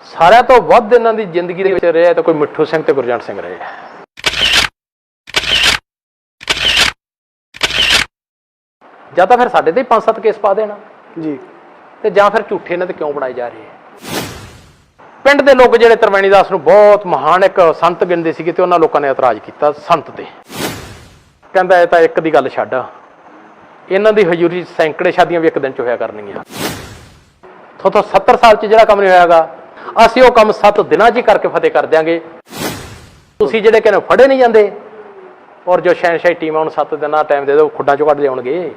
ਸਾਰਿਆਂ ਤੋਂ ਵੱਧ ਇਹਨਾਂ ਦੀ ਜ਼ਿੰਦਗੀ ਦੇ ਵਿੱਚ ਰਿਹਾ ਤਾਂ ਕੋਈ ਮਿੱਠੂ ਸਿੰਘ ਤੇ ਗੁਰਜੰਟ ਸਿੰਘ ਰਹੇ ਆ। ਜਾਂ ਤਾਂ ਫਿਰ ਸਾਡੇ ਤੇ 5-7 ਕੇਸ ਪਾ ਦੇਣਾ ਜੀ, ਤੇ ਜਾਂ ਫਿਰ ਝੂਠੇ ਇਹਨਾਂ ਤੇ ਕਿਉਂ ਬਣਾਏ ਜਾ ਰਹੇ ਆ। ਪਿੰਡ ਦੇ ਲੋਕ ਜਿਹੜੇ ਤਰਵੈਣੀ ਦਾਸ ਨੂੰ ਬਹੁਤ ਮਹਾਨ ਇੱਕ ਸੰਤ ਗਿਣਦੇ ਸੀਗੇ ਤੇ ਉਹਨਾਂ ਲੋਕਾਂ ਨੇ ਇਤਰਾਜ਼ ਕੀਤਾ ਸੰਤ ਤੇ। ਕਹਿੰਦਾ ਇਹ ਤਾਂ ਇੱਕ ਦੀ ਗੱਲ ਛੱਡ, ਇਹਨਾਂ ਦੀ ਹਜ਼ੂਰੀ 'ਚ ਸੈਂਕੜੇ ਸ਼ਾਦੀਆਂ ਵੀ ਇੱਕ ਦਿਨ 'ਚ ਹੋਇਆ ਕਰਨਗੀਆਂ। ਥੋਤੋਂ 70 ਸਾਲ 'ਚ ਜਿਹੜਾ ਕੰਮ ਨਹੀਂ ਹੋਇਆਗਾ, ਅਸੀਂ ਉਹ ਕੰਮ 7 ਦਿਨਾਂ 'ਚ ਹੀ ਕਰਕੇ ਫਤਿਹ ਕਰ ਦਿਆਂਗੇ। ਤੁਸੀਂ ਜਿਹੜੇ ਕਹਿੰਦੇ ਫੜੇ ਨਹੀਂ ਜਾਂਦੇ, ਔਰ ਜੋ ਸ਼ਹਿਨਸ਼ਾਹੀ ਟੀਮ ਆ ਉਹਨੂੰ 7 ਦਿਨਾਂ ਟਾਈਮ ਦੇ ਦਿਓ, ਖੁੱਡਾਂ 'ਚੋਂ ਕੱਢ ਲਿਆਉਣਗੇ।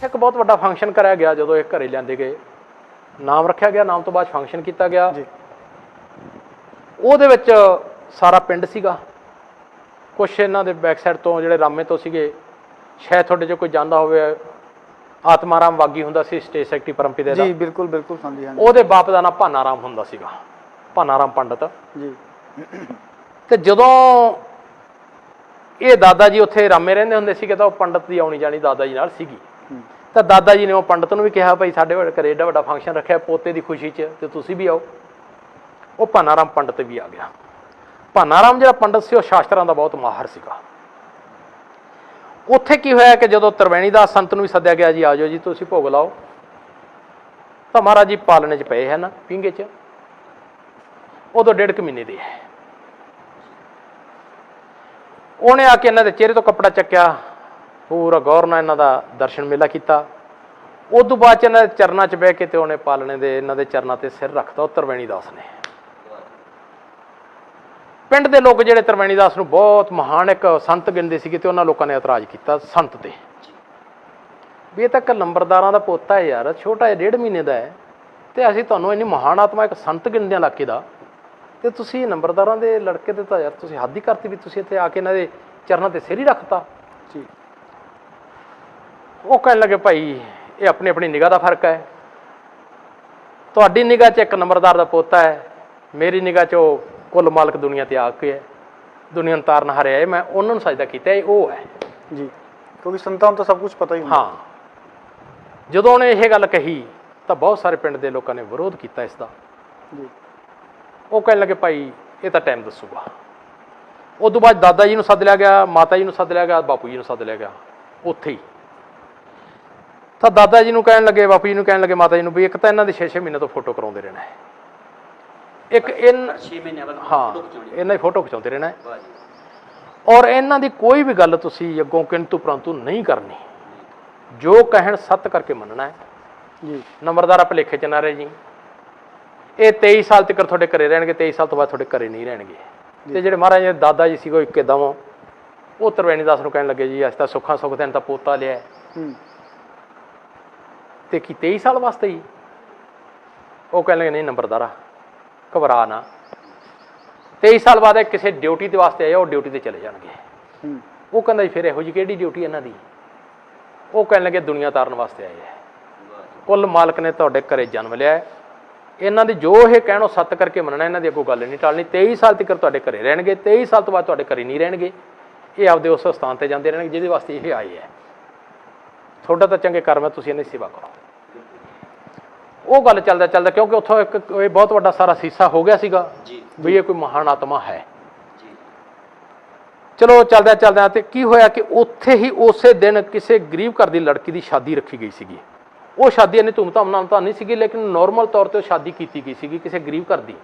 ਇੱਕ ਬਹੁਤ ਵੱਡਾ ਫੰਕਸ਼ਨ ਕਰਿਆ ਗਿਆ ਜਦੋਂ ਇਹ ਘਰੇ ਲਿਆਂਦੇ ਗਏ, ਨਾਮ ਰੱਖਿਆ ਗਿਆ, ਨਾਮ ਤੋਂ ਬਾਅਦ ਫੰਕਸ਼ਨ ਕੀਤਾ ਗਿਆ ਜੀ। ਉਹਦੇ ਵਿੱਚ ਸਾਰਾ ਪਿੰਡ ਸੀਗਾ, ਕੁਛ ਇਹਨਾਂ ਦੇ ਬੈਕ ਸਾਈਡ ਤੋਂ ਜਿਹੜੇ ਰਾਮੇ ਤੋਂ ਸੀਗੇ, ਸ਼ਾਇਦ ਤੁਹਾਡੇ 'ਚੋਂ ਕੋਈ ਜਾਂਦਾ ਹੋਵੇ, ਆਤਮਾਰਾਮ ਵਾਗੀ ਹੁੰਦਾ ਸੀ ਸਟੇਜ ਸੈਕਟਰੀ ਪਰਮਪਿਤਾ ਦਾ। ਜੀ ਬਿਲਕੁਲ ਬਿਲਕੁਲ ਹਾਂਜੀ ਹਾਂਜੀ। ਉਹਦੇ ਬਾਪ ਦਾ ਨਾਮ ਭਾਨਾਰਾਮ ਹੁੰਦਾ ਸੀਗਾ, ਭਾਨਾਰਾਮ ਪੰਡਤ ਜੀ। ਤੇ ਜਦੋਂ ਇਹ ਦਾਦਾ ਜੀ ਉੱਥੇ ਰਾਮੇ ਰਹਿੰਦੇ ਹੁੰਦੇ ਸੀਗੇ ਤਾਂ ਉਹ ਪੰਡਤ ਦੀ ਆਉਣੀ ਜਾਣੀ ਦਾਦਾ ਜੀ ਨਾਲ ਸੀਗੀ। ਤਾਂ ਦਾਦਾ ਜੀ ਨੇ ਉਹ ਪੰਡਤ ਨੂੰ ਵੀ ਕਿਹਾ ਭਾਈ ਸਾਡੇ ਘਰੇ ਏਡਾ ਵੱਡਾ ਫੰਕਸ਼ਨ ਰੱਖਿਆ ਪੋਤੇ ਦੀ ਖੁਸ਼ੀ 'ਚ, ਤੇ ਤੁਸੀਂ ਵੀ ਆਓ। ਉਹ ਭਾਨਾਰਾਮ ਪੰਡਤ ਵੀ ਆ ਗਿਆ। ਭਾਨਾਰਾਮ ਜਿਹੜਾ ਪੰਡਤ ਸੀ ਉਹ ਸ਼ਾਸਤਰਾਂ ਦਾ ਬਹੁਤ ਮਾਹਰ ਸੀਗਾ। ਉੱਥੇ ਕੀ ਹੋਇਆ ਕਿ ਜਦੋਂ ਤਰਵੈਣੀ ਦਾਸ ਸੰਤ ਨੂੰ ਵੀ ਸੱਦਿਆ ਗਿਆ, ਜੀ ਆ ਜਾਓ ਜੀ ਤੁਸੀਂ ਭੋਗ ਲਾਓ, ਤਾਂ ਮਹਾਰਾਜ ਜੀ ਪਾਲਣੇ 'ਚ ਪਏ ਹਨ ਪਿੰਗੇ 'ਚ, ਉਦੋਂ 1.5 ਮਹੀਨੇ ਦੇ। ਉਹਨੇ ਆ ਕੇ ਇਹਨਾਂ ਦੇ ਚਿਹਰੇ ਤੋਂ ਕੱਪੜਾ ਚੱਕਿਆ, ਪੂਰਾ ਗੌਰ ਨਾਲ ਇਹਨਾਂ ਦਾ ਦਰਸ਼ਨ ਮੇਲਾ ਕੀਤਾ। ਉਸ ਤੋਂ ਬਾਅਦ 'ਚ ਇਹਨਾਂ ਦੇ ਚਰਨਾਂ 'ਚ ਬਹਿ ਕੇ ਤੇ ਉਹਨੇ ਪਾਲਣੇ ਦੇ ਇਹਨਾਂ ਦੇ ਚਰਨਾਂ ਤੇ ਸਿਰ ਰੱਖਤਾ ਉਹ ਤਰਵੈਣੀ ਦਾਸ ਨੇ। ਪਿੰਡ ਦੇ ਲੋਕ ਜਿਹੜੇ ਤਰਵੈਣੀ ਦਾਸ ਨੂੰ ਬਹੁਤ ਮਹਾਨ ਇੱਕ ਸੰਤ ਗਿਣਦੇ ਸੀਗੇ ਤੇ ਉਹਨਾਂ ਲੋਕਾਂ ਨੇ ਇਤਰਾਜ਼ ਕੀਤਾ ਸੰਤ ਤੇ, ਵੀ ਇਹ ਤਾਂ ਇੱਕ ਲੰਬਰਦਾਰਾਂ ਦਾ ਪੋਤਾ ਹੈ ਯਾਰ, ਛੋਟਾ ਜਿਹਾ 1.5 ਮਹੀਨੇ ਦਾ ਹੈ, ਤੇ ਅਸੀਂ ਤੁਹਾਨੂੰ ਇੰਨੀ ਮਹਾਨ ਆਤਮਾ ਇੱਕ ਸੰਤ ਗਿਣਦੇ ਹਾਂ ਇਲਾਕੇ ਦਾ, ਤੇ ਤੁਸੀਂ ਨੰਬਰਦਾਰਾਂ ਦੇ ਲੜਕੇ ਤੇ ਤਾਂ ਯਾਰ ਤੁਸੀਂ ਹੱਦ ਹੀ ਕਰਤੀ, ਵੀ ਤੁਸੀਂ ਇੱਥੇ ਆ ਕੇ ਇਹਨਾਂ ਦੇ ਚਰਨਾਂ ਤੇ ਸਿਰ ਹੀ ਰੱਖਤਾ ਜੀ। ਉਹ ਕਹਿਣ ਲੱਗੇ ਭਾਈ ਇਹ ਆਪਣੀ ਆਪਣੀ ਨਿਗਾਹ ਦਾ ਫਰਕ ਹੈ, ਤੁਹਾਡੀ ਨਿਗਾਹ 'ਚ ਇੱਕ ਨੰਬਰਦਾਰ ਦਾ ਪੋਤਾ ਹੈ, ਮੇਰੀ ਨਿਗਾਹ 'ਚ ਉਹ ਕੁੱਲ ਮਾਲਕ ਦੁਨੀਆ ਤੇ ਆ ਕੇ ਹੈ, ਦੁਨੀਆ ਨੂੰ ਤਾਰਨ ਹਾਰਿਆ ਹੈ, ਮੈਂ ਉਹਨਾਂ ਨੂੰ ਸਜਦਾ ਕੀਤਾ, ਇਹ ਉਹ ਹੈ ਜੀ। ਕਿਉਂਕਿ ਸੰਤਾਂ ਨੂੰ ਤਾਂ ਸਭ ਕੁਝ ਪਤਾ ਹੀ ਹੁੰਦਾ। ਹਾਂ, ਜਦੋਂ ਉਹਨੇ ਇਹ ਗੱਲ ਕਹੀ ਤਾਂ ਬਹੁਤ ਸਾਰੇ ਪਿੰਡ ਦੇ ਲੋਕਾਂ ਨੇ ਵਿਰੋਧ ਕੀਤਾ ਇਸ ਦਾ ਜੀ। ਉਹ ਕਹਿਣ ਲੱਗੇ ਭਾਈ ਇਹ ਤਾਂ ਟਾਈਮ ਦੱਸੂਗਾ। ਉਸ ਤੋਂ ਬਾਅਦ ਦਾਦਾ ਜੀ ਨੂੰ ਸੱਦ ਲਿਆ ਗਿਆ, ਮਾਤਾ ਜੀ ਨੂੰ ਸੱਦ ਲਿਆ ਗਿਆ, ਬਾਪੂ ਜੀ ਨੂੰ ਸੱਦ ਲਿਆ ਗਿਆ ਉੱਥੇ ਹੀ। ਤਾਂ ਦਾਦਾ ਜੀ ਨੂੰ ਕਹਿਣ ਲੱਗੇ, ਬਾਪੂ ਜੀ ਨੂੰ ਕਹਿਣ ਲੱਗੇ, ਮਾਤਾ ਜੀ ਨੂੰ, ਵੀ ਇੱਕ ਤਾਂ ਇਹਨਾਂ ਦੇ 6-6 ਮਹੀਨੇ ਤੋਂ ਫੋਟੋ ਕਰਾਉਂਦੇ ਰਹਿਣਾ ਹੈ, ਇੱਕ 6 ਮਹੀਨੇ ਬਾਅਦ ਹਾਂ ਇਹਨਾਂ ਦੀ ਫੋਟੋ ਖਿਚਾਉਂਦੇ ਰਹਿਣਾ ਹੈ, ਔਰ ਇਹਨਾਂ ਦੀ ਕੋਈ ਵੀ ਗੱਲ ਤੁਸੀਂ ਅੱਗੋਂ ਕਿੰਤੂ ਪ੍ਰੰਤੂ ਨਹੀਂ ਕਰਨੀ, ਜੋ ਕਹਿਣ ਸੱਤ ਕਰਕੇ ਮੰਨਣਾ ਹੈ ਜੀ। ਨੰਬਰਦਾਰ ਭੁਲੇਖੇ 'ਚ ਨਾ ਰਹੇ ਜੀ। ਇਹ 23 ਸਾਲ ਤੱਕ ਤੁਹਾਡੇ ਘਰੇ ਰਹਿਣਗੇ, 23 ਸਾਲ ਤੋਂ ਬਾਅਦ ਤੁਹਾਡੇ ਘਰੇ ਨਹੀਂ ਰਹਿਣਗੇ। ਤੇ ਜਿਹੜੇ ਮਹਾਰਾਜ ਦੇ ਦਾਦਾ ਜੀ ਸੀ ਉਹ ਇੱਕਦਮ ਉਹ ਤਰਵੈਣੀ ਦਾਸ ਨੂੰ ਕਹਿਣ ਲੱਗੇ, ਜੀ ਅਸੀਂ ਤਾਂ ਸੁੱਖਾਂ ਸੁੱਖ ਦੇਣ ਤਾਂ ਪੋਤਾ ਲਿਆ ਤੇ ਕੀ 23 ਸਾਲ ਵਾਸਤੇ ਹੀ? ਉਹ ਕਹਿਣ ਲੱਗੇ ਨਹੀਂ ਨੰਬਰਦਾਰਾ ਘਬਰਾ ਨਾ, 23 ਸਾਲ ਬਾਅਦ ਕਿਸੇ ਡਿਊਟੀ ਦੇ ਵਾਸਤੇ ਆਏ, ਉਹ ਡਿਊਟੀ ਤੇ ਚਲੇ ਜਾਣਗੇ। ਉਹ ਕਹਿੰਦਾ ਜੀ ਫਿਰ ਇਹੋ ਜਿਹੀ ਕਿਹੜੀ ਡਿਊਟੀ ਇਹਨਾਂ ਦੀ? ਉਹ ਕਹਿਣ ਲੱਗੇ ਦੁਨੀਆ ਤਾਰਨ ਵਾਸਤੇ ਆਏ ਹੈ, ਕੁੱਲ ਮਾਲਕ ਨੇ ਤੁਹਾਡੇ ਘਰੇ ਜਨਮ ਲਿਆ, ਇਹਨਾਂ ਦੀ ਜੋ ਇਹ ਕਹਿਣੋ ਸੱਤ ਕਰਕੇ ਮੰਨਣਾ, ਇਹਨਾਂ ਦੀ ਅੱਗੋਂ ਗੱਲ ਨਹੀਂ ਟਾਲਣੀ। 23 ਸਾਲ ਤੱਕ ਤੁਹਾਡੇ ਘਰੇ ਰਹਿਣਗੇ, 23 ਸਾਲ ਤੋਂ ਬਾਅਦ ਤੁਹਾਡੇ ਘਰੇ ਨਹੀਂ ਰਹਿਣਗੇ, ਇਹ ਆਪਦੇ ਉਸ ਸਥਾਨ ਤੇ ਜਾਂਦੇ ਰਹਿਣਗੇ ਜਿਹਦੇ ਵਾਸਤੇ ਇਹ ਆਏ ਹੈ। ਤੁਹਾਡਾ ਤਾਂ ਚੰਗੇ ਕਰਮ ਹੈ, ਤੁਸੀਂ ਇਹਨਾਂ ਦੀ ਸੇਵਾ ਕਰੋ। ਉਹ ਗੱਲ ਚੱਲਦਾ ਚੱਲਦਾ, ਕਿਉਂਕਿ ਉੱਥੋਂ ਇੱਕ ਇਹ ਬਹੁਤ ਵੱਡਾ ਸਾਰਾ ਸੀਸਾ ਹੋ ਗਿਆ ਸੀਗਾ ਵੀ ਇਹ ਕੋਈ ਮਹਾਨ ਆਤਮਾ ਹੈ। ਚਲੋ ਚੱਲਦਿਆਂ ਚੱਲਦਿਆਂ ਤੇ ਕੀ ਹੋਇਆ ਕਿ ਉੱਥੇ ਹੀ ਉਸੇ ਦਿਨ ਕਿਸੇ ਗਰੀਬ ਘਰ ਦੀ ਲੜਕੀ ਦੀ ਸ਼ਾਦੀ ਰੱਖੀ ਗਈ ਸੀਗੀ। ਉਹ ਸ਼ਾਦੀ ਇੰਨੀ ਧੂਮਧਾਮ ਨਾਲ ਤਾਂ ਨਹੀਂ ਸੀਗੀ, ਲੇਕਿਨ ਨੋਰਮਲ ਤੌਰ ਤੇ ਉਹ ਸ਼ਾਦੀ ਕੀਤੀ ਗਈ ਸੀਗੀ ਕਿਸੇ ਗਰੀਬ ਘਰ ਦੀ।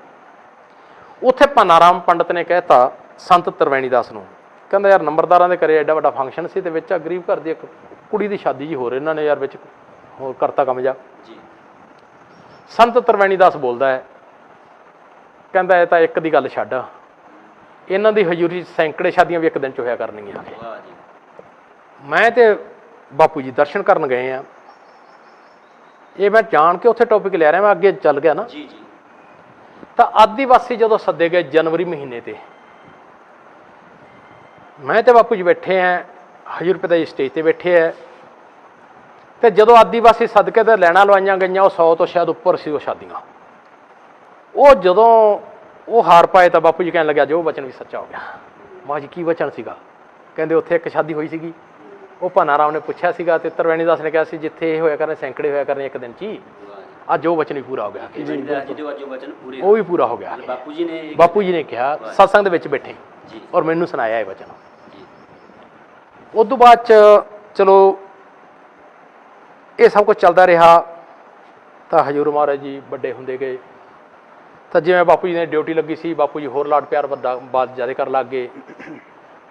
ਉੱਥੇ ਭਾਨਾਰਾਮ ਪੰਡਤ ਨੇ ਕਹਿਤਾ ਸੰਤ ਤਰਵੈਣੀ ਦਾਸ ਨੂੰ, ਕਹਿੰਦਾ ਯਾਰ ਨੰਬਰਦਾਰਾਂ ਦੇ ਘਰੇ ਐਡਾ ਵੱਡਾ ਫੰਕਸ਼ਨ ਸੀ ਤੇ ਵਿੱਚ ਗਰੀਬ ਘਰ ਦੀ ਇੱਕ ਕੁੜੀ ਦੀ ਸ਼ਾਦੀ ਜੀ ਹੋ ਰਹੀ, ਇਹਨਾਂ ਨੇ ਯਾਰ ਵਿੱਚ ਹੋਰ ਕਰਤਾ ਕੰਮ ਜਾ। ਸੰਤ ਤਰਵੈਣੀ ਦਾਸ ਬੋਲਦਾ ਹੈ, ਕਹਿੰਦਾ ਇਹ ਤਾਂ ਇੱਕ ਦੀ ਗੱਲ ਛੱਡ, ਇਹਨਾਂ ਦੀ ਹਜ਼ੂਰੀ 'ਚ ਸੈਂਕੜੇ ਸ਼ਾਦੀਆਂ ਵੀ ਇੱਕ ਦਿਨ 'ਚ ਹੋਇਆ ਕਰਨਗੀਆਂ। ਮੈਂ ਤੇ ਬਾਪੂ ਜੀ ਦਰਸ਼ਨ ਕਰਨ ਗਏ ਆ, ਇਹ ਮੈਂ ਜਾਣ ਕੇ ਉੱਥੇ ਟੌਪਿਕ ਲੈ ਰਿਹਾ, ਮੈਂ ਅੱਗੇ ਚੱਲ ਗਿਆ ਨਾ। ਤਾਂ ਆਦੀਵਾਸੀ ਜਦੋਂ ਸੱਦੇ ਗਏ ਜਨਵਰੀ ਮਹੀਨੇ ਤੇ, ਮੈਂ ਤੇ ਬਾਪੂ ਜੀ ਬੈਠੇ ਆ ਹਜ਼ੂਰ ਪਿਤਾ ਜੀ ਸਟੇਜ ਤੇ ਬੈਠੇ ਆ, ਤੇ ਜਦੋਂ ਆਦੀਵਾਸੀ ਸਦਕੇ ਤੇ ਲੈਣਾ ਲਵਾਈਆਂ ਗਈਆਂ, ਉਹ 100 ਤੋਂ ਸ਼ਾਇਦ ਉੱਪਰ ਸੀ ਉਹ ਸ਼ਾਦੀਆਂ। ਉਹ ਜਦੋਂ ਉਹ ਹਾਰ ਪਾਏ ਤਾਂ ਬਾਪੂ ਜੀ ਕਹਿਣ ਲੱਗਿਆ ਜੋ ਵਚਨ ਵੀ ਸੱਚਾ ਹੋ ਗਿਆ। ਮਾਂ ਜੀ ਕੀ ਵਚਨ ਸੀਗਾ? ਕਹਿੰਦੇ ਉੱਥੇ ਇੱਕ ਸ਼ਾਦੀ ਹੋਈ ਸੀਗੀ, ਉਹ ਭਾਨਾਰਾਮ ਨੇ ਪੁੱਛਿਆ ਸੀਗਾ ਤੇ ਤਰਵੈਣੀ ਦਾਸ ਨੇ ਕਿਹਾ ਸੀ ਜਿੱਥੇ ਇਹ ਹੋਇਆ ਕਰਨੇ ਸੈਂਕੜੇ ਹੋਇਆ ਕਰਨੇ ਇੱਕ ਦਿਨ 'ਚ ਹੀ, ਅੱਜ ਉਹ ਵਚਨ ਹੀ ਪੂਰਾ ਹੋ ਗਿਆ ਅੱਜ ਉਹ ਵਚਨ ਪੂਰੇ ਉਹ ਵੀ ਪੂਰਾ ਹੋ ਗਿਆ ਬਾਪੂ ਜੀ ਨੇ ਕਿਹਾ ਸਤਸੰਗ ਦੇ ਵਿੱਚ ਬੈਠੇ ਜੀ ਔਰ ਮੈਨੂੰ ਸੁਣਾਇਆ ਇਹ ਵਚਨ ਜੀ ਉਸ ਤੋਂ ਬਾਅਦ ਚ ਚਲੋ ਇਹ ਸਭ ਕੁਝ ਚੱਲਦਾ ਰਿਹਾ ਤਾਂ ਹਜ਼ੂਰ ਮਹਾਰਾਜ ਜੀ ਵੱਡੇ ਹੁੰਦੇ ਗਏ ਤਾਂ ਜਿਵੇਂ ਬਾਪੂ ਜੀ ਨੇ ਡਿਊਟੀ ਲੱਗੀ ਸੀ ਬਾਪੂ ਜੀ ਹੋਰ ਲਾਡ ਪਿਆਰ ਬਾਤ ਜ਼ਿਆਦਾ ਕਰਨ ਲੱਗ ਗਏ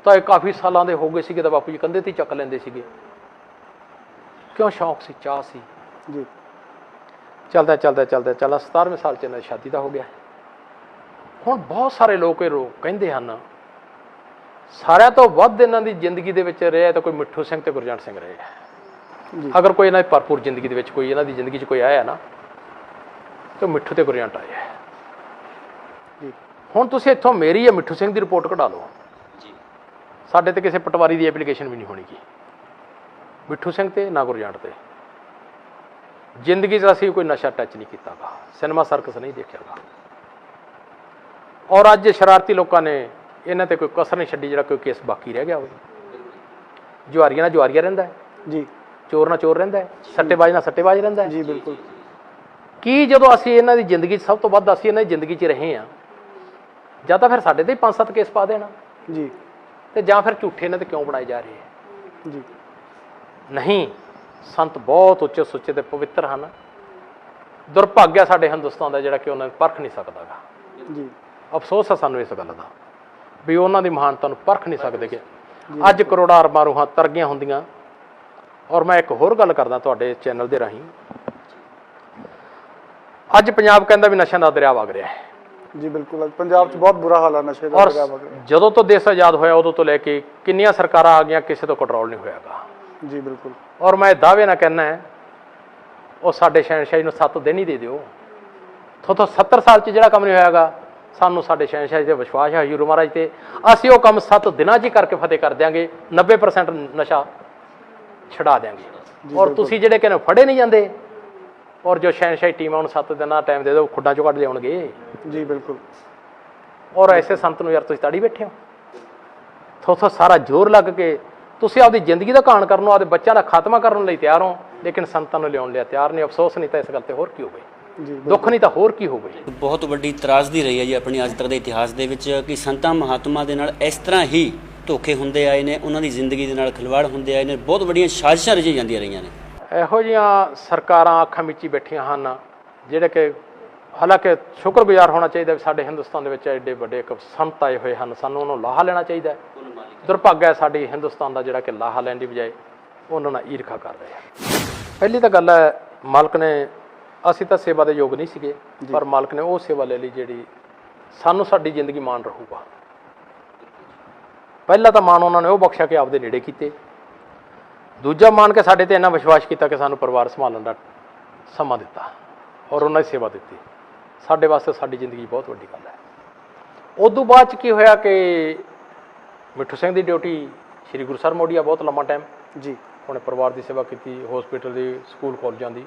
ਤਾਂ ਇਹ ਕਾਫੀ ਸਾਲਾਂ ਦੇ ਹੋ ਗਏ ਸੀਗੇ ਤਾਂ ਬਾਪੂ ਜੀ ਕੰਧੇ ਤੇ ਚੱਕ ਲੈਂਦੇ ਸੀਗੇ ਕਿਉਂ ਸ਼ੌਂਕ ਸੀ ਚਾਹ ਸੀ ਜੀ ਚੱਲਦਾ 17ਵੇਂ ਸਾਲ 'ਚ ਇਹਨਾਂ ਦੀ ਸ਼ਾਦੀ ਦਾ ਹੋ ਗਿਆ ਹੁਣ ਬਹੁਤ ਸਾਰੇ ਲੋਕ ਇਹ ਕਹਿੰਦੇ ਹਨ ਸਾਰਿਆਂ ਤੋਂ ਵੱਧ ਇਹਨਾਂ ਦੀ ਜ਼ਿੰਦਗੀ ਦੇ ਵਿੱਚ ਰਿਹਾ ਤਾਂ ਕੋਈ ਮਿੱਠੂ ਸਿੰਘ ਤੇ ਗੁਰਜੰਟ ਸਿੰਘ ਰਹੇ ਜੀ ਅਗਰ ਕੋਈ ਇਹਨਾਂ ਦੀ ਭਰਪੂਰ ਜ਼ਿੰਦਗੀ ਦੇ ਵਿੱਚ ਕੋਈ ਇਹਨਾਂ ਦੀ ਜ਼ਿੰਦਗੀ 'ਚ ਕੋਈ ਆਇਆ ਨਾ ਤਾਂ ਮਿੱਠੂ ਤੇ ਗੁਰਜੰਟ ਆਏ ਹੈ ਜੀ ਹੁਣ ਤੁਸੀਂ ਇੱਥੋਂ ਮੇਰੀ ਜਾਂ ਮਿੱਠੂ ਸਿੰਘ ਦੀ ਰਿਪੋਰਟ ਕਢਾ ਲਓ ਜੀ ਸਾਡੇ ਤੇ ਕਿਸੇ ਪਟਵਾਰੀ ਦੀ ਐਪਲੀਕੇਸ਼ਨ ਵੀ ਨਹੀਂ ਹੋਣੀ ਗੀ ਮਿੱਠੂ ਸਿੰਘ ਤੇ ਨਾ ਗੁਰਜੰਟ ਤੇ ਜ਼ਿੰਦਗੀ 'ਚ ਅਸੀਂ ਕੋਈ ਨਸ਼ਾ ਟੱਚ ਨਹੀਂ ਕੀਤਾਗਾ ਸਿਨੇਮਾ ਸਰਕਸ ਨਹੀਂ ਦੇਖਿਆਗਾ ਔਰ ਅੱਜ ਸ਼ਰਾਰਤੀ ਲੋਕਾਂ ਨੇ ਇਹਨਾਂ ਤੇ ਕੋਈ ਕਸਰ ਨਹੀਂ ਛੱਡੀ ਜਿਹੜਾ ਕੋਈ ਕੇਸ ਬਾਕੀ ਰਹਿ ਗਿਆ ਹੋਵੇ ਜੁਆਰੀਆਂ ਨਾਲ ਜੁਆਰੀਆ ਰਹਿੰਦਾ ਹੈ ਜੀ ਚੋਰ ਨਾਲ ਚੋਰ ਰਹਿੰਦਾ ਹੈ ਸੱਟੇਬਾਜ਼ ਨਾਲ ਸੱਟੇਬਾਜ਼ ਰਹਿੰਦਾ ਹੈ ਜੀ ਬਿल्कुल ਕੀ ਜਦੋਂ ਅਸੀਂ ਇਹਨਾਂ ਦੀ ਜ਼ਿੰਦਗੀ 'ਚ ਸਭ ਤੋਂ ਵੱਧ ਅਸੀਂ ਇਹਨਾਂ ਦੀ ਜ਼ਿੰਦਗੀ 'ਚ ਰਹੇ ਹਾਂ ਜਾਂ ਤਾਂ ਫਿਰ ਸਾਡੇ ਤੇ 5-7 ਕੇਸ ਪਾ ਦੇਣਾ ਜੀ ਤੇ ਜਾਂ ਫਿਰ ਝੂਠੇ ਇਹਨਾਂ ਤੇ ਕਿਉਂ ਬਣਾਏ ਜਾ ਰਹੇ ਹੈ ਜੀ ਨਹੀਂ ਸੰਤ ਬਹੁਤ ਉੱਚੇ ਸੁੱਚੇ ਤੇ ਪਵਿੱਤਰ ਹਨ ਦੁਰਭਾਗਿਆ ਸਾਡੇ ਹਿੰਦੁਸਤਾਨ ਦਾ ਜਿਹੜਾ ਕਿ ਉਹਨਾਂ ਨੂੰ ਪਰਖ ਨਹੀਂ ਸਕਦਾਗਾ ਜੀ ਅਫਸੋਸ ਹੈ ਸਾਨੂੰ ਇਸ ਗੱਲ ਦਾ ਵੀ ਉਹਨਾਂ ਦੀ ਮਹਾਨਤਾ ਨੂੰ ਪਰਖ ਨਹੀਂ ਸਕਦੇ ਕਿ ਅੱਜ ਕਰੋੜਾਂ ਅਰਬਾਂ ਰੂਹਾਂ ਤਰ ਗਈਆਂ ਹੁੰਦੀਆਂ ਔਰ ਮੈਂ ਇੱਕ ਹੋਰ ਗੱਲ ਕਰਦਾ ਤੁਹਾਡੇ ਚੈਨਲ ਦੇ ਰਾਹੀਂ ਅੱਜ ਪੰਜਾਬ ਕਹਿੰਦਾ ਵੀ ਨਸ਼ਿਆਂ ਦਾ ਦਰਿਆ ਵਗ ਰਿਹਾ ਹੈ ਜੀ ਬਿल्कुल ਅੱਜ ਪੰਜਾਬ 'ਚ ਬਹੁਤ ਬੁਰਾ ਹਾਲ ਹੈ ਨਸ਼ੇ ਦਾ ਔਰ ਦਰਿਆ ਵਗ ਰਿਹਾ ਜਦੋਂ ਤੋਂ ਦੇਸ਼ ਆਜ਼ਾਦ ਹੋਇਆ ਉਦੋਂ ਤੋਂ ਲੈ ਕੇ ਕਿੰਨੀਆਂ ਸਰਕਾਰਾਂ ਆ ਗਈਆਂ ਕਿਸੇ ਤੋਂ ਕੰਟਰੋਲ ਨਹੀਂ ਹੋਇਆਗਾ ਜੀ ਬਿल्कुल ਔਰ ਮੈਂ ਦਾਅਵੇ ਨਾਲ ਕਹਿੰਦਾ ਹੈ ਉਹ ਸਾਡੇ ਸ਼ਹਿਨਸ਼ਾਹੀ ਨੂੰ 7 ਦਿਨ ਹੀ ਦੇ ਦਿਓ ਤੋਂ 70 ਸਾਲ 'ਚ ਜਿਹੜਾ ਕੰਮ ਨਹੀਂ ਹੋਇਆਗਾ ਸਾਨੂੰ ਸਾਡੇ ਸ਼ਹਿਨਸ਼ਾਹੀ 'ਤੇ ਵਿਸ਼ਵਾਸ ਹੈ ਹਜ਼ੂਰ ਮਹਾਰਾਜ 'ਤੇ ਅਸੀਂ ਉਹ ਕੰਮ 7 ਦਿਨਾਂ 'ਚ ਹੀ ਕਰਕੇ ਫਤਿਹ ਕਰ ਦਿਆਂਗੇ 90% ਨਸ਼ਾ ਛਡਾ ਦਿਆਂਗੇ ਔਰ ਤੁਸੀਂ ਜਿਹੜੇ ਕਹਿੰਦੇ ਫੜੇ ਨਹੀਂ ਜਾਂਦੇ ਔਰ ਜੋ ਸ਼ਹਿਨਸ਼ਾਹੀ ਟੀਮ ਆ ਉਹਨੂੰ 7 ਦਿਨਾਂ ਟਾਈਮ ਦੇ ਦਿਓ ਖੁੱਡਾਂ 'ਚੋਂ ਕੱਢ ਲਿਆਉਣਗੇ ਜੀ ਬਿल्कुल ਔਰ ਐਸੇ ਸੰਤ ਨੂੰ ਯਾਰ ਤੁਸੀਂ ਤਾੜੀ ਬੈਠੇ ਹੋ ਥੋੜਾ ਸਾਰਾ ਜ਼ੋਰ ਲੱਗ ਕੇ ਤੁਸੀਂ ਆਪਦੀ ਜ਼ਿੰਦਗੀ ਦਾ ਘਾਣ ਕਰਨ ਨੂੰ ਆਪਦੇ ਬੱਚਿਆਂ ਦਾ ਖਾਤਮਾ ਕਰਨ ਲਈ ਤਿਆਰ ਹੋ ਲੇਕਿਨ ਸੰਤਾਂ ਨੂੰ ਲਿਆਉਣ ਲਈ ਤਿਆਰ ਨਹੀਂ ਅਫਸੋਸ ਨਹੀਂ ਤਾਂ ਇਸ ਗੱਲ ਤੇ ਹੋਰ ਕੀ ਹੋਵੇ ਜੀ ਦੁੱਖ ਨਹੀਂ ਤਾਂ ਹੋਰ ਕੀ ਹੋਵੇ ਬਹੁਤ ਵੱਡੀ ਤਰਾਸਦੀ ਰਹੀ ਹੈ ਜੀ ਆਪਣੀ ਅੱਜ ਤੱਕ ਦੇ ਇਤਿਹਾਸ ਦੇ ਵਿੱਚ ਕਿ ਸੰਤਾਂ ਮਹਾਤਮਾ ਦੇ ਨਾਲ ਇਸ ਤਰ੍ਹਾਂ ਹੀ ਧੋਖੇ ਹੁੰਦੇ ਆਏ ਨੇ ਉਹਨਾਂ ਦੀ ਜ਼ਿੰਦਗੀ ਦੇ ਨਾਲ ਖਿਲਵਾੜ ਹੁੰਦੇ ਆਏ ਨੇ ਬਹੁਤ ਵੱਡੀਆਂ ਸਾਜ਼ਿਸ਼ਾਂ ਰਚੀਆਂ ਜਾਂਦੀਆਂ ਰਹੀਆਂ ਨੇ ਇਹੋ ਜਿਹੀਆਂ ਸਰਕਾਰਾਂ ਅੱਖਾਂ ਮੀਚੀ ਬੈਠੀਆਂ ਹਨ ਜਿਹੜੇ ਕਿ ਹਾਲਾਂਕਿ ਸ਼ੁਕਰਗੁਜ਼ਾਰ ਹੋਣਾ ਚਾਹੀਦਾ ਵੀ ਸਾਡੇ ਹਿੰਦੁਸਤਾਨ ਦੇ ਵਿੱਚ ਐਡੇ ਵੱਡੇ ਇੱਕ ਸੰਤ ਆਏ ਹੋਏ ਹਨ ਸਾਨੂੰ ਉਹਨੂੰ ਲਾਹਾ ਲੈਣਾ ਚਾਹੀਦਾ ਦੁਰਭਾਗਾ ਸਾਡੀ ਹਿੰਦੁਸਤਾਨ ਦਾ ਜਿਹੜਾ ਕਿ ਲਾਹਾ ਲੈਣ ਦੀ ਬਜਾਏ ਉਹਨਾਂ ਨਾਲ ਈਰਖਾ ਕਰ ਰਹੇ ਆ ਪਹਿਲੀ ਤਾਂ ਗੱਲ ਹੈ ਮਾਲਕ ਨੇ ਅਸੀਂ ਤਾਂ ਸੇਵਾ ਦੇ ਯੋਗ ਨਹੀਂ ਸੀਗੇ ਪਰ ਮਾਲਕ ਨੇ ਉਹ ਸੇਵਾ ਲੈ ਲਈ ਜਿਹੜੀ ਸਾਨੂੰ ਸਾਡੀ ਜ਼ਿੰਦਗੀ ਮਾਣ ਰਹੂਗਾ ਪਹਿਲਾ ਤਾਂ ਮਾਣ ਉਹਨਾਂ ਨੇ ਉਹ ਬਖਸ਼ਿਆ ਕਿ ਆਪਦੇ ਨੇੜੇ ਕੀਤੇ ਦੂਜਾ ਮਾਣ ਕੇ ਸਾਡੇ ਤੇ ਇੰਨਾ ਵਿਸ਼ਵਾਸ ਕੀਤਾ ਕਿ ਸਾਨੂੰ ਪਰਿਵਾਰ ਸੰਭਾਲਣ ਦਾ ਸਮਾਂ ਦਿੱਤਾ ਔਰ ਉਹਨਾਂ ਦੀ ਸੇਵਾ ਦਿੱਤੀ ਸਾਡੇ ਵਾਸਤੇ ਸਾਡੀ ਜ਼ਿੰਦਗੀ ਬਹੁਤ ਵੱਡੀ ਗੱਲ ਹੈ ਉਦੋਂ ਬਾਅਦ 'ਚ ਕੀ ਹੋਇਆ ਕਿ ਮਿੱਠੂ ਸਿੰਘ ਦੀ ਡਿਊਟੀ ਸ਼੍ਰੀ ਗੁਰੂ ਸਰ ਮੋਡੀਆ ਬਹੁਤ ਲੰਮਾ ਟਾਈਮ ਜੀ ਉਹਨੇ ਪਰਿਵਾਰ ਦੀ ਸੇਵਾ ਕੀਤੀ ਹਸਪੀਟਲ ਦੀ ਸਕੂਲ ਕਾਲਜਾਂ ਦੀ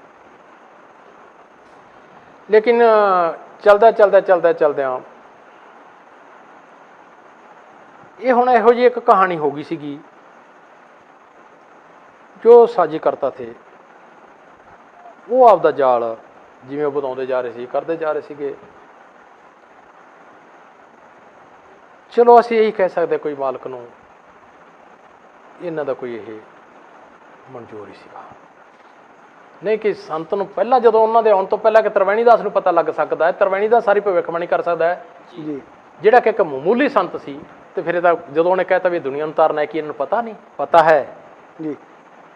ਲੇਕਿਨ ਚਲਦਿਆਂ ਇਹ ਹੁਣ ਇਹੋ ਜਿਹੀ ਇੱਕ ਕਹਾਣੀ ਹੋ ਗਈ ਸੀਗੀ ਜੋ ਸਾਜੀ ਕਰਤਾ ਥੇ ਉਹ ਆਪਦਾ ਜਾਲ ਜਿਵੇਂ ਉਹ ਵਧਾਉਂਦੇ ਜਾ ਰਹੇ ਸੀ ਕਰਦੇ ਜਾ ਰਹੇ ਸੀਗੇ ਚਲੋ ਅਸੀਂ ਇਹੀ ਕਹਿ ਸਕਦੇ ਕੋਈ ਮਾਲਕ ਨੂੰ ਇਹਨਾਂ ਦਾ ਕੋਈ ਇਹ ਮਨਜ਼ੂਰ ਹੀ ਸੀਗਾ ਨਹੀਂ ਕਿ ਸੰਤ ਨੂੰ ਪਹਿਲਾਂ ਜਦੋਂ ਉਹਨਾਂ ਦੇ ਆਉਣ ਤੋਂ ਪਹਿਲਾਂ ਕਿ ਤਰਵੈਣੀ ਦਾਸ ਨੂੰ ਪਤਾ ਲੱਗ ਸਕਦਾ ਹੈ ਤਰਵੈਣੀ ਦਾ ਸਾਰੀ ਭਵਿੱਖਬਾਣੀ ਕਰ ਸਕਦਾ ਹੈ ਜੀ ਜਿਹੜਾ ਕਿ ਇੱਕ ਮਾਮੂਲੀ ਸੰਤ ਸੀ ਤੇ ਫਿਰ ਇਹਦਾ ਜਦੋਂ ਉਹਨੇ ਕਹਿਤਾ ਵੀ ਦੁਨੀਆ ਨੂੰ ਤਾਰਨਾ ਹੈ ਕਿ ਇਹਨੂੰ ਪਤਾ ਨਹੀਂ ਪਤਾ ਹੈ ਜੀ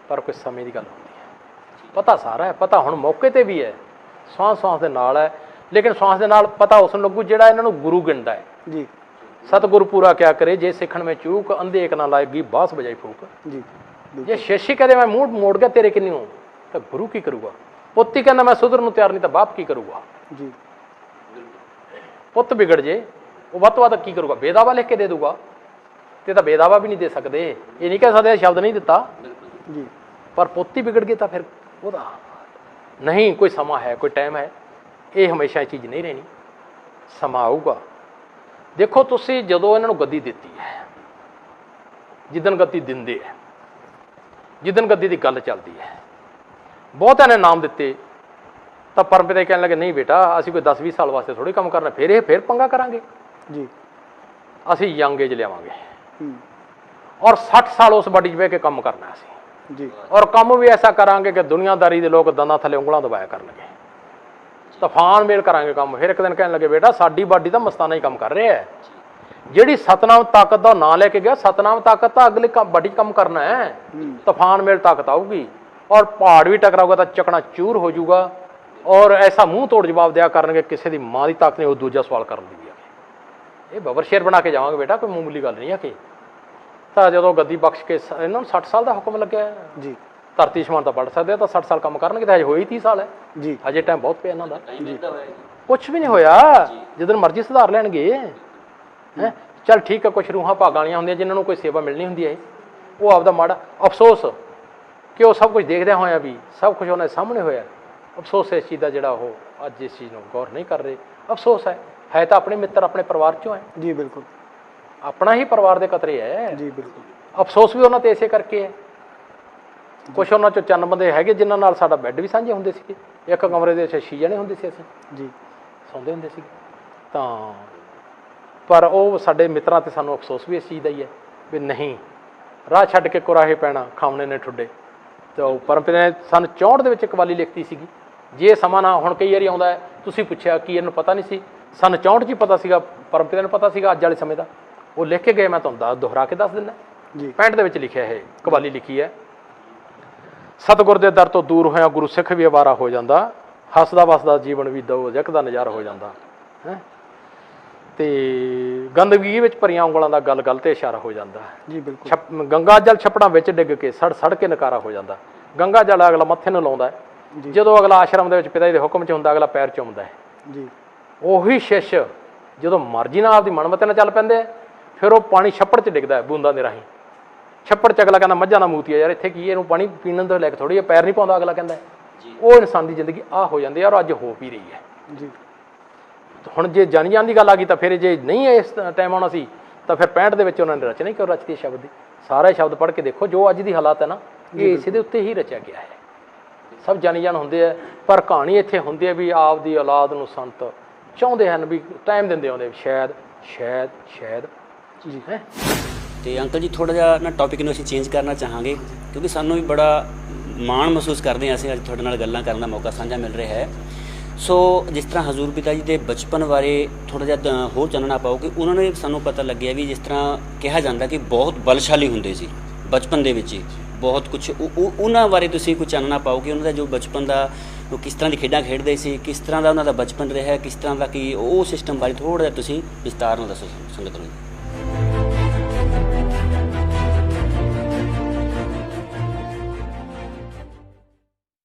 ਪਰ ਕੁਝ ਸਮੇਂ ਦੀ ਗੱਲ ਹੁੰਦੀ ਹੈ ਪਤਾ ਸਾਰਾ ਹੈ ਪਤਾ ਹੁਣ ਮੌਕੇ ਤੇ ਵੀ ਹੈ ਸਵਾਸ ਦੇ ਨਾਲ ਹੈ ਲੇਕਿਨ ਸਵਾਸ ਦੇ ਨਾਲ ਪਤਾ ਉਸ ਨੂੰ ਲੱਗੂ ਜਿਹੜਾ ਇਹਨਾਂ ਨੂੰ ਗੁਰੂ ਗਿਣਦਾ ਹੈ ਜੀ ਸਤਿਗੁਰੂ ਪੂਰਾ ਕਿਆ ਕਰੇ ਜੇ ਸਿੱਖਣ ਵਿੱਚ ਚੂਕ ਅੰਧੇ ਇੱਕ ਨਾ ਲਾਏਗੀ ਬਾਸ ਬਜਾਈ ਫੂਕ ਜੀ ਜੇ ਸ਼ੇਸ਼ੀ ਕਹਦੇ ਮੈਂ ਮੂੰਹ ਮੋੜ ਗਿਆ ਤੇਰੇ ਕਿੰਨੀ ਹੋ ਤਾਂ ਗੁਰੂ ਕੀ ਕਰੂਗਾ ਪੁੱਤੀ ਕਹਿੰਦਾ ਮੈਂ ਸੁਧਰਨ ਨੂੰ ਤਿਆਰ ਨਹੀਂ ਤਾਂ ਬਾਪ ਕੀ ਕਰੂਗਾ ਜੀ ਪੁੱਤ ਵਿਗੜ ਜੇ ਉਹ ਵੱਧ ਤੋਂ ਵੱਧ ਕੀ ਕਰੂਗਾ ਬੇਦਾਵਾ ਲਿਖ ਕੇ ਦੇ ਦੂਗਾ ਤੇ ਤਾਂ ਬੇਦਾਵਾ ਵੀ ਨਹੀਂ ਦੇ ਸਕਦੇ ਇਹ ਨਹੀਂ ਕਹਿ ਸਕਦੇ ਸ਼ਬਦ ਨਹੀਂ ਦਿੱਤਾ ਜੀ ਪਰ ਪੁੱਤ ਹੀ ਵਿਗੜ ਗਏ ਤਾਂ ਫਿਰ ਉਹਦਾ ਨਹੀਂ ਕੋਈ ਸਮਾਂ ਹੈ ਕੋਈ ਟਾਈਮ ਹੈ ਇਹ ਹਮੇਸ਼ਾ ਇਹ ਚੀਜ਼ ਨਹੀਂ ਰਹਿਣੀ ਸਮਾਂ ਆਊਗਾ ਦੇਖੋ ਤੁਸੀਂ ਜਦੋਂ ਇਹਨਾਂ ਨੂੰ ਗੱਦੀ ਦਿੱਤੀ ਹੈ ਜਿੱਦਣ ਗੱਦੀ ਦਿੰਦੇ ਹੈ ਜਿੱਦਣ ਗੱਦੀ ਦੀ ਗੱਲ ਚੱਲਦੀ ਹੈ ਬਹੁਤਿਆਂ ਨੇ ਨਾਮ ਦਿੱਤੇ ਤਾਂ ਪਰਮਪਿਤਾ ਕਹਿਣ ਲੱਗੇ ਨਹੀਂ ਬੇਟਾ ਅਸੀਂ ਕੋਈ 10-20 ਸਾਲ ਵਾਸਤੇ ਥੋੜੀ ਕੰਮ ਕਰਨਾ, ਫਿਰ ਪੰਗਾ ਕਰਾਂਗੇ, ਜੀ ਅਸੀਂ ਯੰਗ ਏਜ ਲਿਆਵਾਂਗੇ ਹੂੰ ਔਰ 60 ਸਾਲ ਉਸ ਬਾਡੀ 'ਚ ਬਹਿ ਕੇ ਕੰਮ ਕਰਨਾ ਅਸੀਂ, ਜੀ ਔਰ ਕੰਮ ਵੀ ਐਸਾ ਕਰਾਂਗੇ ਕਿ ਦੁਨੀਆਦਾਰੀ ਦੇ ਲੋਕ ਦੰਦਾਂ ਥੱਲੇ ਉਂਗਲਾਂ ਦਬਾਇਆ ਕਰਨਗੇ, ਤੂਫਾਨ ਮੇਲ ਕਰਾਂਗੇ ਕੰਮ। ਫਿਰ ਇੱਕ ਦਿਨ ਕਹਿਣ ਲੱਗੇ ਬੇਟਾ ਸਾਡੀ ਬਾਡੀ ਤਾਂ ਮਸਤਾਨਾ ਹੀ ਕੰਮ ਕਰ ਰਿਹਾ ਹੈ, ਜਿਹੜੀ ਸਤਨਾਮ ਤਾਕਤ ਦਾ ਨਾਂ ਲੈ ਕੇ ਗਿਆ, ਸਤਨਾਮ ਤਾਕਤ ਤਾਂ ਅਗਲੇ ਬਾਡੀ 'ਚ ਕੰਮ ਕਰਨਾ ਹੈ, ਤੂਫਾਨ ਮੇਲ ਤਾਕਤ ਆਊਗੀ ਔਰ ਪਹਾੜ ਵੀ ਟਕਰਾਊਗਾ ਤਾਂ ਚਕਣਾ ਚੂਰ ਹੋ ਜਾਊਗਾ ਔਰ ਐਸਾ ਮੂੰਹ ਤੋੜ ਜਵਾਬ ਦਿਆ ਕਰਨਗੇ ਕਿਸੇ ਦੀ ਮਾਂ ਦੀ ਤਾਕਤ ਨਹੀਂ ਉਹ ਦੂਜਾ ਸਵਾਲ ਕਰਨ ਦੀ ਵੀ ਆ। ਇਹ ਬਬਰ ਸ਼ੇਰ ਬਣਾ ਕੇ ਜਾਵਾਂਗੇ ਬੇਟਾ, ਕੋਈ ਮਾਮੂਲੀ ਗੱਲ ਨਹੀਂ ਆ ਕਿ। ਤਾਂ ਜਦੋਂ ਗੱਦੀ ਬਖਸ਼ ਕੇ ਇਹਨਾਂ ਨੂੰ 60 ਸਾਲ ਦਾ ਹੁਕਮ ਲੱਗਿਆ ਜੀ ਧਰਤੀ ਸਮਾਨ ਤਾਂ ਪੜ ਸਕਦੇ ਆ, ਤਾਂ 60 ਸਾਲ ਕੰਮ ਕਰਨਗੇ, ਤਾਂ ਹਜੇ ਹੋਈ 30 ਸਾਲ ਹੈ ਜੀ ਹਜੇ ਟਾਈਮ ਬਹੁਤ ਪਿਆ ਇਹਨਾਂ ਦਾ। ਕੁਛ ਵੀ ਨਹੀਂ ਹੋਇਆ, ਜਦੋਂ ਮਰਜ਼ੀ ਸੁਧਾਰ ਲੈਣਗੇ ਹੈ। ਚੱਲ ਠੀਕ ਹੈ, ਕੁਛ ਰੂਹਾਂ ਭਾਗਾਂ ਵਾਲੀਆਂ ਹੁੰਦੀਆਂ ਜਿਨ੍ਹਾਂ ਨੂੰ ਕੋਈ ਸੇਵਾ ਮਿਲਣੀ ਹੁੰਦੀ ਹੈ, ਉਹ ਆਪਦਾ ਮਾੜਾ ਅਫਸੋਸ ਕਿ ਉਹ ਸਭ ਕੁਝ ਦੇਖਦਿਆਂ ਹੋਇਆ ਵੀ ਸਭ ਕੁਝ ਉਹਨਾਂ ਦੇ ਸਾਹਮਣੇ ਹੋਇਆ, ਅਫਸੋਸ ਇਸ ਚੀਜ਼ ਦਾ ਜਿਹੜਾ ਉਹ ਅੱਜ ਇਸ ਚੀਜ਼ ਨੂੰ ਗੌਰ ਨਹੀਂ ਕਰ ਰਹੇ। ਅਫਸੋਸ ਹੈ ਤਾਂ ਆਪਣੇ ਮਿੱਤਰ ਆਪਣੇ ਪਰਿਵਾਰ 'ਚੋਂ ਹੈ, ਜੀ ਬਿਲਕੁਲ ਆਪਣਾ ਹੀ ਪਰਿਵਾਰ ਦੇ ਕਤਰੇ ਹੈ। ਜੀ ਬਿਲਕੁਲ ਅਫਸੋਸ ਵੀ ਉਹਨਾਂ ਤੇ ਇਸੇ ਕਰਕੇ ਹੈ। ਕੁਛ ਉਹਨਾਂ 'ਚੋਂ ਚੰਨ ਬੰਦੇ ਹੈਗੇ ਜਿਨ੍ਹਾਂ ਨਾਲ ਸਾਡਾ ਬੈੱਡ ਵੀ ਸਾਂਝੇ ਹੁੰਦੇ ਸੀਗੇ, ਇੱਕ ਕਮਰੇ ਦੇ 6 ਜਣੇ ਹੁੰਦੇ ਸੀ, ਅਸੀਂ ਜੀ ਸੌਂਦੇ ਹੁੰਦੇ ਸੀਗੇ। ਤਾਂ ਪਰ ਉਹ ਸਾਡੇ ਮਿੱਤਰਾਂ ਤੇ ਸਾਨੂੰ ਅਫਸੋਸ ਵੀ ਇਸ ਚੀਜ਼ ਦਾ ਹੀ ਹੈ ਵੀ ਨਹੀਂ, ਰਾਹ ਛੱਡ ਕੇ ਕੁਰਾਹੇ ਪੈਣਾ ਖਾਉਣੇ ਨੇ ਠੁੱਡੇ। ਤਾਂ ਪਰਮਪਿਤਾ ਨੇ ਸਾਨੂੰ 64 ਦੇ ਵਿੱਚ ਕਵਾਲੀ ਲਿਖਤੀ ਸੀਗੀ। ਜੇ ਸਮਾਂ ਨਾ ਹੁਣ ਕਈ ਵਾਰੀ ਆਉਂਦਾ ਹੈ, ਤੁਸੀਂ ਪੁੱਛਿਆ ਕਿ ਇਹਨੂੰ ਪਤਾ ਨਹੀਂ ਸੀ, ਸਾਨੂੰ 64 'ਚ ਹੀ ਪਤਾ ਸੀਗਾ, ਪਰਮਪਿਤਾ ਨੂੰ ਪਤਾ ਸੀਗਾ ਅੱਜ ਵਾਲੇ ਸਮੇਂ ਦਾ, ਉਹ ਲਿਖ ਕੇ ਗਏ। ਮੈਂ ਤੁਹਾਨੂੰ ਦੁਹਰਾ ਕੇ ਦੱਸ ਦਿੰਦਾ ਜੀ 65 ਦੇ ਵਿੱਚ ਲਿਖਿਆ ਇਹ ਕਵਾਲੀ ਲਿਖੀ ਹੈ। ਸਤਿਗੁਰ ਦੇ ਦਰ ਤੋਂ ਦੂਰ ਹੋਇਆ ਗੁਰੂ ਸਿੱਖ ਵੀ ਅਵਾਰਾ ਹੋ ਜਾਂਦਾ, ਹੱਸਦਾ ਵਸਦਾ ਜੀਵਨ ਵੀ ਦੋ ਜਕ ਦਾ ਨਜ਼ਾਰਾ ਹੋ ਜਾਂਦਾ ਹੈ। ਤੇ ਗੰਦਗੀ ਵਿੱਚ ਭਰੀਆਂ ਉਂਗਲਾਂ ਦਾ ਗੱਲ ਗੱਲ ਤੇ ਇਸ਼ਾਰਾ ਹੋ ਜਾਂਦਾ। ਜੀ ਬਿਲਕੁਲ ਗੰਗਾ ਜਲ ਛਪੜਾਂ ਵਿੱਚ ਡਿੱਗ ਕੇ ਸੜ ਕੇ ਨਕਾਰਾ ਹੋ ਜਾਂਦਾ। ਗੰਗਾ ਜਲ ਅਗਲਾ ਮੱਥੇ ਨੂੰ ਲਾਉਂਦਾ ਹੈ, ਜਦੋਂ ਅਗਲਾ ਆਸ਼ਰਮ ਦੇ ਵਿੱਚ ਪਿਤਾ ਜੀ ਦੇ ਹੁਕਮ 'ਚ ਹੁੰਦਾ ਅਗਲਾ ਪੈਰ ਚੁੰਮਦਾ ਹੈ। ਜੀ ਉਹੀ ਸ਼ਿਸ਼ ਜਦੋਂ ਮਰਜ਼ੀ ਨਾਲ ਆਪਦੀ ਮਨਮਤੇ ਨਾਲ ਚੱਲ ਪੈਂਦੇ ਫਿਰ ਉਹ ਪਾਣੀ ਛੱਪੜ 'ਚ ਡਿੱਗਦਾ ਹੈ ਬੂੰਦਾਂ ਦੇ ਰਾਹੀਂ। ਛੱਪੜ 'ਚ ਅਗਲਾ ਕਹਿੰਦਾ ਮੱਝਾਂ ਦਾ ਮੂਤੀ ਆ ਯਾਰ, ਇੱਥੇ ਕੀ ਇਹਨੂੰ ਪਾਣੀ ਪੀਣ ਤੋਂ ਲੈ ਕੇ ਥੋੜ੍ਹੀ ਪੈਰ ਨਹੀਂ ਪਾਉਂਦਾ ਅਗਲਾ ਕਹਿੰਦਾ। ਉਹ ਇਨਸਾਨ ਦੀ ਜ਼ਿੰਦਗੀ ਆਹ ਹੋ ਜਾਂਦੀ ਯਾਰ, ਅੱਜ ਹੋ ਵੀ ਰਹੀ ਹੈ। ਜੀ ਹੁਣ ਜੇ ਜਾਣੀ ਜਾਣ ਦੀ ਗੱਲ ਆ ਗਈ ਤਾਂ ਫਿਰ ਜੇ ਨਹੀਂ ਇਸ ਟਾਈਮ ਆਉਣਾ ਸੀ ਤਾਂ ਫਿਰ 65 ਦੇ ਵਿੱਚ ਉਹਨਾਂ ਨੇ ਰਚਨਾ ਹੀ ਕਿਉਂ ਰਚਤੀ ਸ਼ਬਦ ਦੀ। ਸਾਰਾ ਸ਼ਬਦ ਪੜ੍ਹ ਕੇ ਦੇਖੋ, ਜੋ ਅੱਜ ਦੀ ਹਾਲਾਤ ਹੈ ਨਾ ਇਹ ਇਸੇ ਦੇ ਉੱਤੇ ਹੀ ਰਚਿਆ ਗਿਆ ਹੈ। ਸਭ ਜਾਣੀ ਜਾਣ ਹੁੰਦੇ ਆ, ਪਰ ਕਹਾਣੀ ਇੱਥੇ ਹੁੰਦੀ ਹੈ ਵੀ ਆਪ ਦੀ ਔਲਾਦ ਨੂੰ ਸੰਤ ਚਾਹੁੰਦੇ ਹਨ ਵੀ ਟਾਈਮ ਦਿੰਦੇ ਆਉਂਦੇ ਸ਼ਾਇਦ ਸ਼ਾਇਦ ਸ਼ਾਇਦ ਜੀ ਹੈ। ਤੇ ਅੰਕਲ ਜੀ ਥੋੜ੍ਹਾ ਜਿਹਾ ਨਾ ਟੌਪਿਕ ਨੂੰ ਅਸੀਂ ਚੇਂਜ ਕਰਨਾ ਚਾਹਾਂਗੇ, ਕਿਉਂਕਿ ਸਾਨੂੰ ਵੀ ਬੜਾ ਮਾਣ ਮਹਿਸੂਸ ਕਰਦੇ ਹਾਂ ਅਸੀਂ ਅੱਜ ਤੁਹਾਡੇ ਨਾਲ ਗੱਲਾਂ ਕਰਨ ਦਾ ਮੌਕਾ ਸਾਂਝਾ ਮਿਲ ਰਿਹਾ ਹੈ। ਸੋ ਜਿਸ ਤਰ੍ਹਾਂ ਹਜ਼ੂਰ ਪਿਤਾ ਜੀ ਦੇ ਬਚਪਨ ਬਾਰੇ ਥੋੜ੍ਹਾ ਜਿਹਾ ਹੋਰ ਚਾਨਣਾ ਪਾਓ ਕਿ ਉਹਨਾਂ ਨੇ ਸਾਨੂੰ ਪਤਾ ਲੱਗਿਆ ਵੀ ਜਿਸ ਤਰ੍ਹਾਂ ਕਿਹਾ ਜਾਂਦਾ ਕਿ ਬਹੁਤ ਬਲਸ਼ਾਲੀ ਹੁੰਦੇ ਸੀ ਬਚਪਨ ਦੇ ਵਿੱਚ ਹੀ, ਬਹੁਤ ਕੁਝ ਉਹਨਾਂ ਬਾਰੇ ਤੁਸੀਂ ਕੁਝ ਚਾਨਣਾ ਪਾਓ ਕਿ ਉਹਨਾਂ ਦਾ ਜੋ ਬਚਪਨ ਦਾ ਉਹ ਕਿਸ ਤਰ੍ਹਾਂ ਦੀ ਖੇਡਾਂ ਖੇਡਦੇ ਸੀ, ਕਿਸ ਤਰ੍ਹਾਂ ਦਾ ਉਹਨਾਂ ਦਾ ਬਚਪਨ ਰਿਹਾ, ਕਿਸ ਤਰ੍ਹਾਂ ਦਾ ਕੀ ਉਹ ਸਿਸਟਮ ਬਾਰੇ ਥੋੜ੍ਹਾ ਜਿਹਾ ਤੁਸੀਂ ਵਿਸਤਾਰ ਨਾਲ ਦੱਸੋ ਸੰਗਤ ਨੂੰ।